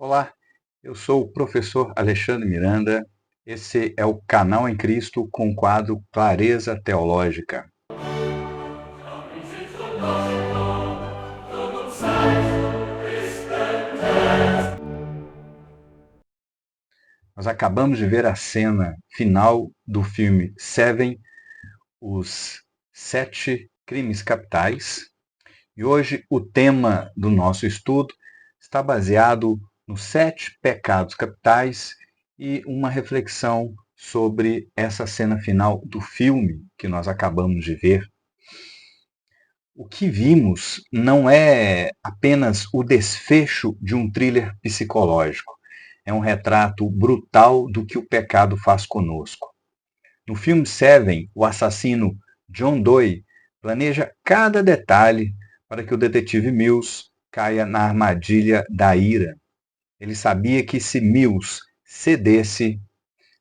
Olá, eu sou o professor Alexandre Miranda. Esse é o Canal em Cristo com o quadro Clareza Teológica. Nós acabamos de ver a cena final do filme Seven, os 7 crimes capitais, e hoje o tema do nosso estudo está baseado nos 7 pecados capitais e uma reflexão sobre essa cena final do filme que nós acabamos de ver. O que vimos não é apenas o desfecho de um thriller psicológico, é um retrato brutal do que o pecado faz conosco. No filme Seven, o assassino John Doe planeja cada detalhe para que o detetive Mills caia na armadilha da ira. Ele sabia que se Mills cedesse,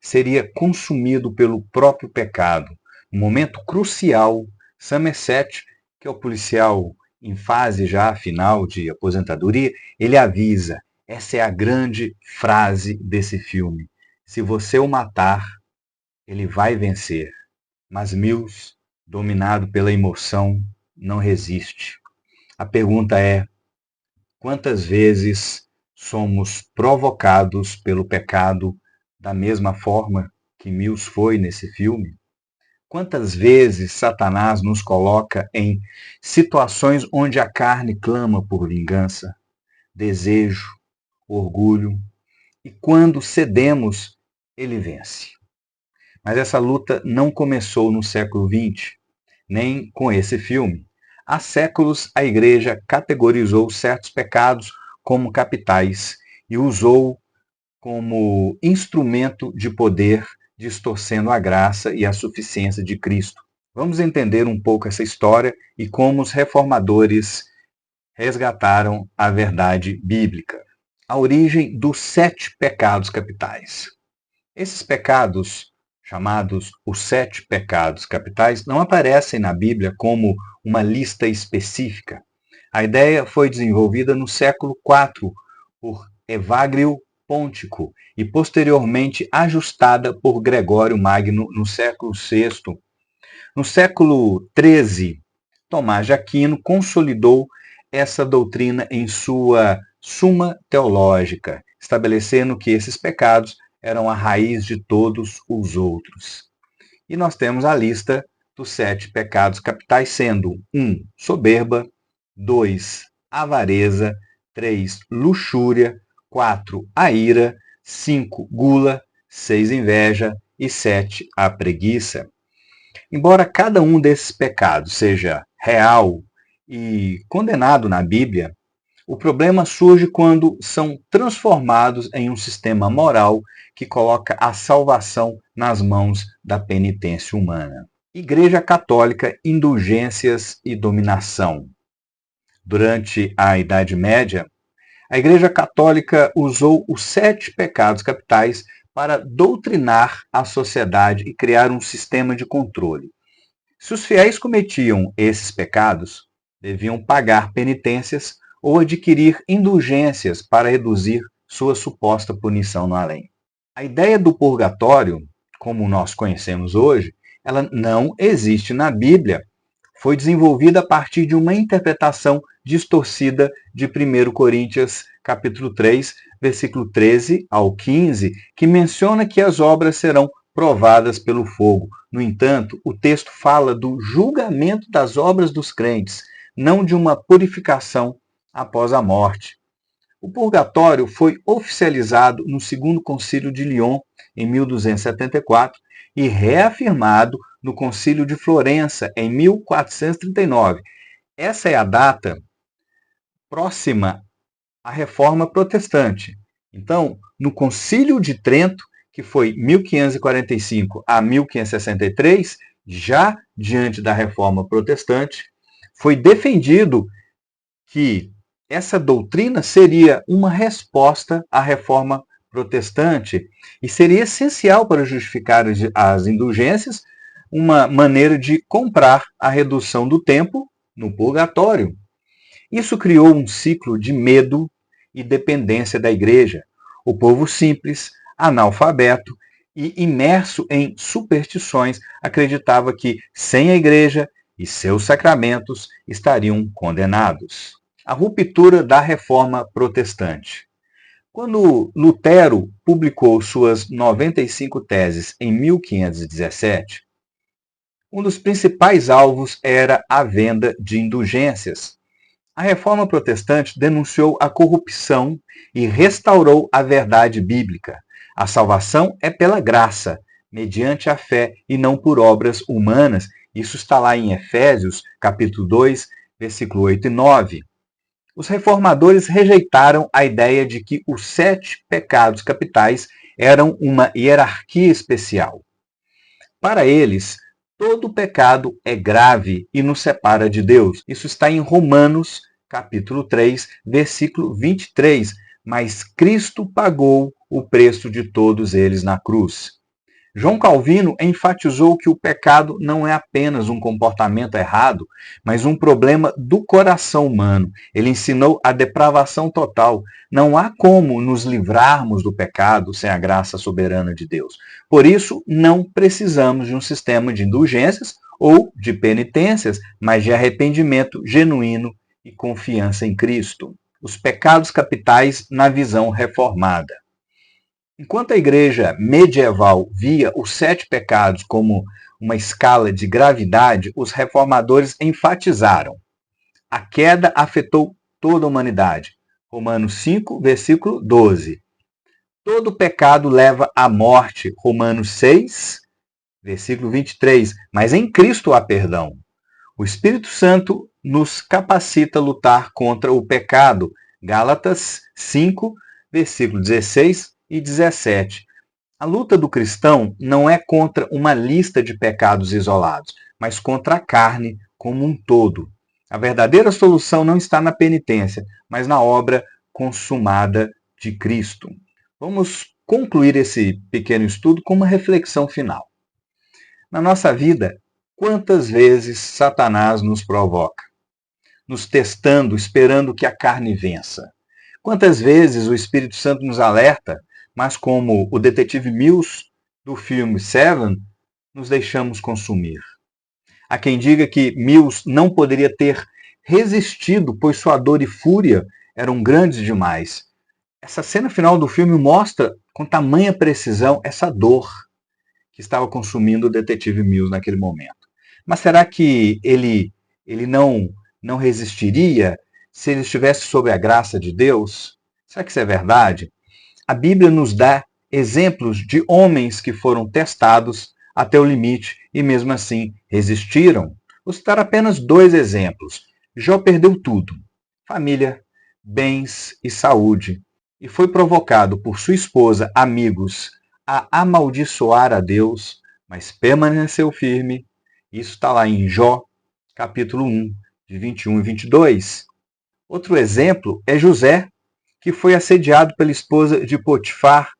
seria consumido pelo próprio pecado. No momento crucial, Somerset, que é o policial em fase já final de aposentadoria, ele avisa: essa é a grande frase desse filme. Se você o matar, ele vai vencer. Mas Mills, dominado pela emoção, não resiste. A pergunta é: quantas vezes somos provocados pelo pecado da mesma forma que Mills foi nesse filme? Quantas vezes Satanás nos coloca em situações onde a carne clama por vingança, desejo, orgulho, e quando cedemos, ele vence. Mas essa luta não começou no século XX, nem com esse filme. Há séculos a Igreja categorizou certos pecados como capitais e usou como instrumento de poder, distorcendo a graça e a suficiência de Cristo. Vamos entender um pouco essa história e como os reformadores resgataram a verdade bíblica. A origem dos 7 pecados capitais. Esses pecados, chamados os 7 pecados capitais, não aparecem na Bíblia como uma lista específica. A ideia foi desenvolvida no século IV por Evagrio Pontico e posteriormente ajustada por Gregório Magno no século VI. No século XIII, Tomás de Aquino consolidou essa doutrina em sua Suma Teológica, estabelecendo que esses pecados eram a raiz de todos os outros. E nós temos a lista dos 7 pecados capitais, sendo 1, soberba, 2, avareza, 3, luxúria, 4, a ira, 5, gula, 6, inveja e 7, a preguiça. Embora cada um desses pecados seja real e condenado na Bíblia, o problema surge quando são transformados em um sistema moral que coloca a salvação nas mãos da penitência humana. Igreja Católica, indulgências e dominação. Durante a Idade Média, a Igreja Católica usou os 7 pecados capitais para doutrinar a sociedade e criar um sistema de controle. Se os fiéis cometiam esses pecados, deviam pagar penitências ou adquirir indulgências para reduzir sua suposta punição no além. A ideia do purgatório, como nós conhecemos hoje, ela não existe na Bíblia. Foi desenvolvida a partir de uma interpretação distorcida de 1 Coríntios, capítulo 3, versículo 13 ao 15, que menciona que as obras serão provadas pelo fogo. No entanto, o texto fala do julgamento das obras dos crentes, não de uma purificação após a morte. O purgatório foi oficializado no Segundo Concílio de Lyon, em 1274, e reafirmado no Concílio de Florença, em 1439. Essa é a data próxima à Reforma Protestante. Então, no Concílio de Trento, que foi 1545 a 1563, já diante da Reforma Protestante, foi defendido que essa doutrina seria uma resposta à Reforma Protestante e seria essencial para justificar as indulgências, uma maneira de comprar a redução do tempo no purgatório. Isso criou um ciclo de medo e dependência da igreja. O povo simples, analfabeto e imerso em superstições acreditava que, sem a igreja e seus sacramentos, estariam condenados. A ruptura da Reforma Protestante. Quando Lutero publicou suas 95 teses em 1517, um dos principais alvos era a venda de indulgências. A Reforma Protestante denunciou a corrupção e restaurou a verdade bíblica. A salvação é pela graça, mediante a fé e não por obras humanas. Isso está lá em Efésios, capítulo 2, versículo 8 e 9. Os reformadores rejeitaram a ideia de que os 7 pecados capitais eram uma hierarquia especial. Para eles, todo pecado é grave e nos separa de Deus. Isso está em Romanos, capítulo 3, versículo 23. Mas Cristo pagou o preço de todos eles na cruz. João Calvino enfatizou que o pecado não é apenas um comportamento errado, mas um problema do coração humano. Ele ensinou a depravação total. Não há como nos livrarmos do pecado sem a graça soberana de Deus. Por isso, não precisamos de um sistema de indulgências ou de penitências, mas de arrependimento genuíno e confiança em Cristo. Os pecados capitais na visão reformada. Enquanto a igreja medieval via os 7 pecados como uma escala de gravidade, os reformadores enfatizaram: a queda afetou toda a humanidade. Romanos 5, versículo 12. Todo pecado leva à morte. Romanos 6, versículo 23. Mas em Cristo há perdão. O Espírito Santo nos capacita a lutar contra o pecado. Gálatas 5, versículo 16 e 17. A luta do cristão não é contra uma lista de pecados isolados, mas contra a carne como um todo. A verdadeira solução não está na penitência, mas na obra consumada de Cristo. Vamos concluir esse pequeno estudo com uma reflexão final. Na nossa vida, quantas vezes Satanás nos provoca, nos testando, esperando que a carne vença? Quantas vezes o Espírito Santo nos alerta, mas como o detetive Mills do filme Seven, nos deixamos consumir? Há quem diga que Mills não poderia ter resistido, pois sua dor e fúria eram grandes demais. Essa cena final do filme mostra com tamanha precisão essa dor que estava consumindo o detetive Mills naquele momento. Mas será que ele não resistiria se ele estivesse sob a graça de Deus? Será que isso é verdade? A Bíblia nos dá exemplos de homens que foram testados até o limite e mesmo assim resistiram. Vou citar apenas 2 exemplos. Jó perdeu tudo: família, bens e saúde, e foi provocado por sua esposa, amigos, a amaldiçoar a Deus, mas permaneceu firme. Isso está lá em Jó, capítulo 1, de 21 e 22. Outro exemplo é José, que foi assediado pela esposa de Potifar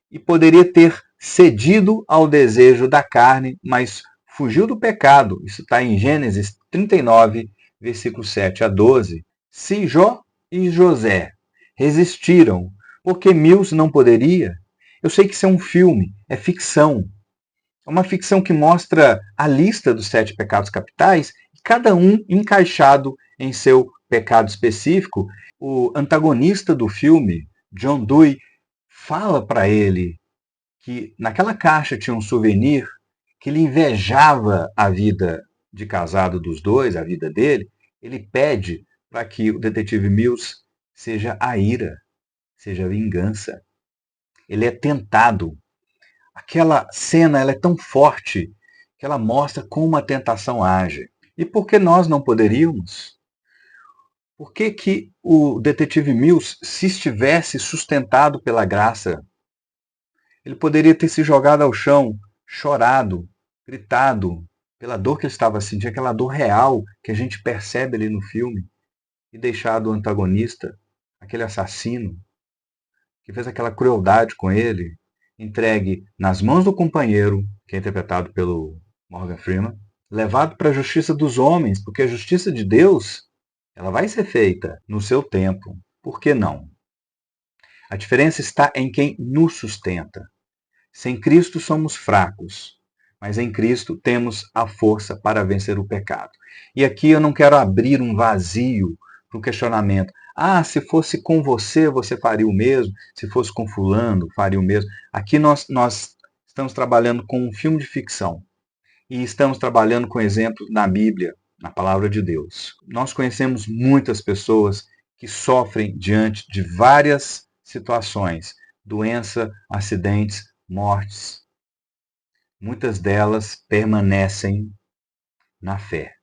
e poderia ter cedido ao desejo da carne, mas fugiu do pecado. Isso está em Gênesis 39, versículos 7 a 12. Se Jó e José resistiram, por que Mills não poderia? Eu sei que isso é um filme, é ficção. É uma ficção que mostra a lista dos 7 pecados capitais, cada um encaixado em seu pecado específico. O antagonista do filme, John Dewey, fala para ele que naquela caixa tinha um souvenir que ele invejava a vida de casado dos dois, a vida dele. Ele pede para que o detetive Mills seja a ira, seja a vingança. Ele é tentado. Aquela cena ela é tão forte que ela mostra como a tentação age. E por que nós não poderíamos? Por que que o detetive Mills, se estivesse sustentado pela graça, ele poderia ter se jogado ao chão, chorado, gritado, pela dor que ele estava sentindo, aquela dor real que a gente percebe ali no filme, e deixado o antagonista, aquele assassino, que fez aquela crueldade com ele, entregue nas mãos do companheiro, que é interpretado pelo Morgan Freeman, levado para a justiça dos homens, porque a justiça de Deus ela vai ser feita no seu tempo. Por que não? A diferença está em quem nos sustenta. Sem Cristo somos fracos, mas em Cristo temos a força para vencer o pecado. E aqui eu não quero abrir um vazio para o questionamento. Ah, se fosse com você, você faria o mesmo? Se fosse com fulano, faria o mesmo? Aqui nós estamos trabalhando com um filme de ficção e estamos trabalhando com exemplos na Bíblia, na Palavra de Deus. Nós conhecemos muitas pessoas que sofrem diante de várias situações, doença, acidentes, mortes. Muitas delas permanecem na fé.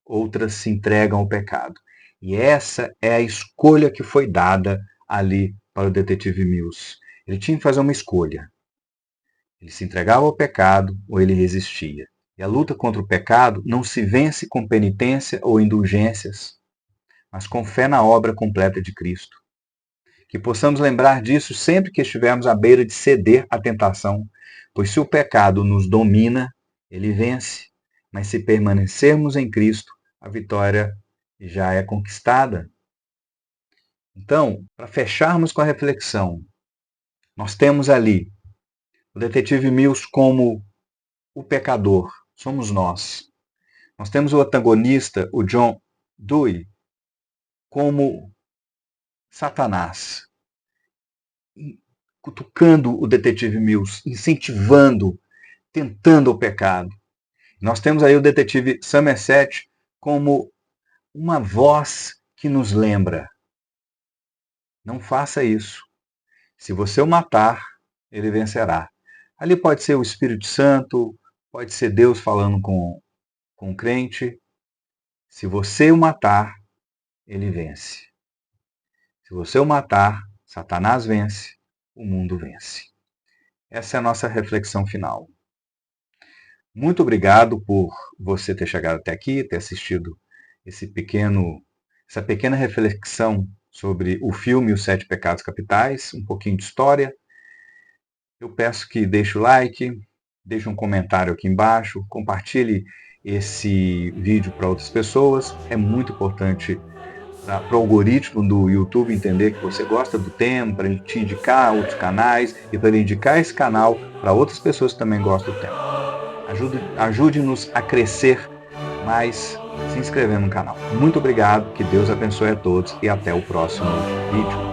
Outras se entregam ao pecado. E essa é a escolha que foi dada ali para o detetive Mills. Ele tinha que fazer uma escolha. Ele se entregava ao pecado ou ele resistia. E a luta contra o pecado não se vence com penitência ou indulgências, mas com fé na obra completa de Cristo. Que possamos lembrar disso sempre que estivermos à beira de ceder à tentação, pois se o pecado nos domina, ele vence. Mas se permanecermos em Cristo, a vitória já é conquistada. Então, para fecharmos com a reflexão, nós temos ali o detetive Mills como o pecador, somos nós. Nós temos o antagonista, o John Dewey, como Satanás, cutucando o detetive Mills, incentivando, tentando o pecado. Nós temos aí o detetive Somerset como uma voz que nos lembra. Não faça isso. Se você o matar, ele vencerá. Ali pode ser o Espírito Santo, pode ser Deus falando com o crente. Se você o matar, ele vence. Se você o matar, Satanás vence, o mundo vence. Essa é a nossa reflexão final. Muito obrigado por você ter chegado até aqui, ter assistido essa pequena reflexão sobre o filme Os Sete Pecados Capitais, um pouquinho de história. Eu peço que deixe o like, deixe um comentário aqui embaixo, compartilhe esse vídeo para outras pessoas. É muito importante para o algoritmo do YouTube entender que você gosta do tema, para ele te indicar outros canais e para ele indicar esse canal para outras pessoas que também gostam do tema. Ajude-nos a crescer mais se inscrevendo no canal. Muito obrigado, que Deus abençoe a todos e até o próximo vídeo.